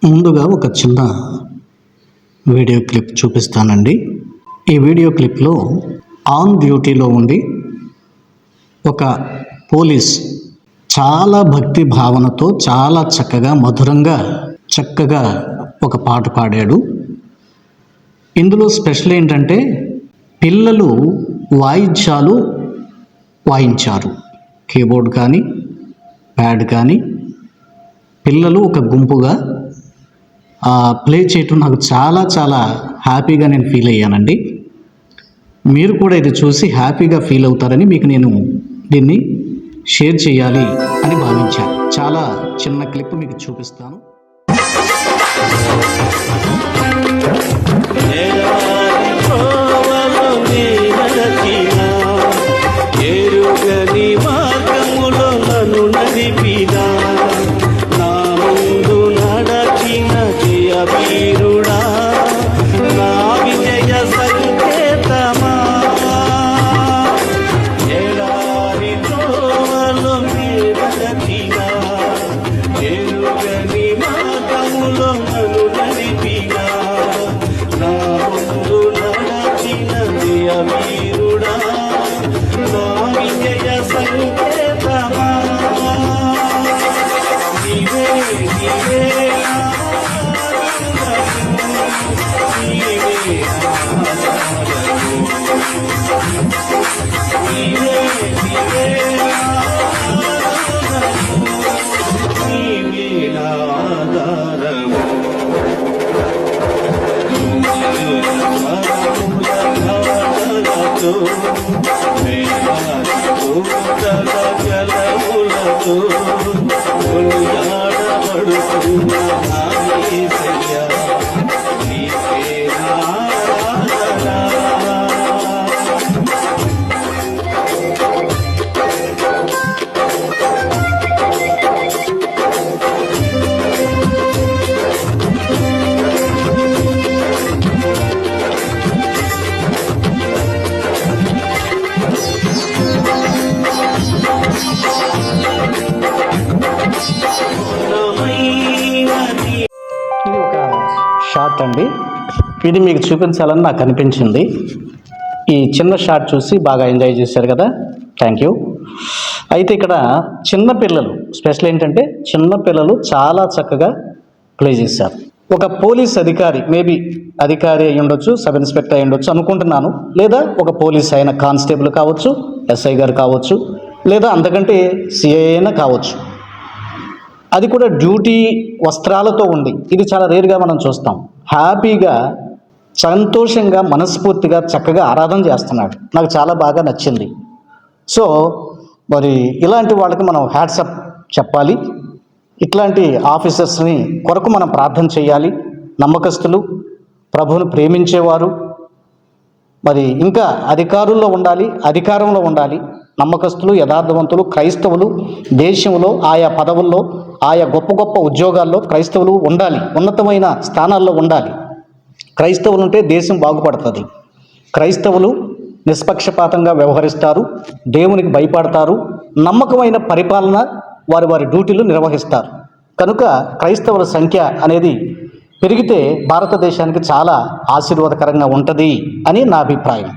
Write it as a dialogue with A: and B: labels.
A: ముందుగా ఒక చిన్న వీడియో క్లిప్ చూపిస్తానండి. ఈ వీడియో క్లిప్లో ఆన్ డ్యూటీలో ఉండి ఒక పోలీస్ చాలా భక్తి భావనతో చాలా చక్కగా మధురంగా చక్కగా ఒక పాట పాడాడు. ఇందులో స్పెషల్ ఏంటంటే పిల్లలు వాయిద్యాలు వాయించారు. కీబోర్డ్ కానీ ప్యాడ్ కానీ పిల్లలు ఒక గుంపుగా ప్లే చేయటం నాకు చాలా చాలా హ్యాపీగా నేను ఫీల్ అయ్యానండి. మీరు కూడా ఇది చూసి హ్యాపీగా ఫీల్ అవుతారని మీకు నేను దీన్ని షేర్ చేయాలి అని భావించాను. చాలా చిన్న క్లిప్ మీకు చూపిస్తాను. ఇది ఒక షార్ట్ అండి. ఇది మీకు చూపించాలని నాకు అనిపించింది. ఈ చిన్న షార్ట్ చూసి బాగా ఎంజాయ్ చేశారు కదా, థ్యాంక్ యూ. అయితే ఇక్కడ చిన్నపిల్లలు స్పెషల్ ఏంటంటే చిన్నపిల్లలు చాలా చక్కగా ప్లే చేశారు. ఒక పోలీస్ అధికారి, మేబీ అధికారి అయి ఉండొచ్చు, సబ్ ఇన్స్పెక్టర్ అయి ఉండొచ్చు అనుకుంటున్నాను, లేదా ఒక పోలీస్ అయిన కానిస్టేబుల్ కావచ్చు, ఎస్ఐ గారు కావచ్చు, లేదా అంతకంటే సిఐ అయినా కావచ్చు. అది కూడా డ్యూటీ వస్త్రాలతో ఉండి, ఇది చాలా రేరుగా మనం చూస్తాం. హ్యాపీగా సంతోషంగా మనస్ఫూర్తిగా చక్కగా ఆరాధన చేస్తున్నాడు. నాకు చాలా బాగా నచ్చింది. సో మరి ఇలాంటి వాళ్ళకి మనం హ్యాట్సప్ చెప్పాలి. ఇట్లాంటి ఆఫీసర్స్ని కొరకు మనం ప్రార్థన చేయాలి. నమ్మకస్తులు, ప్రభువును ప్రేమించేవారు, మరి ఇంకా అధికారుల్లో ఉండాలి, అధికారంలో ఉండాలి. నమ్మకస్తులు, యథార్థవంతులు, క్రైస్తవులు దేశంలో ఆయా పదవుల్లో, ఆయా గొప్ప గొప్ప ఉద్యోగాల్లో క్రైస్తవులు ఉండాలి, ఉన్నతమైన స్థానాల్లో ఉండాలి. క్రైస్తవులు ఉంటే దేశం బాగుపడుతుంది. క్రైస్తవులు నిష్పక్షపాతంగా వ్యవహరిస్తారు, దేవునికి భయపడతారు, నమ్మకమైన పరిపాలన వారి వారి డ్యూటీలు నిర్వహిస్తారు. కనుక క్రైస్తవుల సంఖ్య అనేది పెరిగితే భారతదేశానికి చాలా ఆశీర్వాదకరంగా ఉంటుంది అని నా అభిప్రాయం.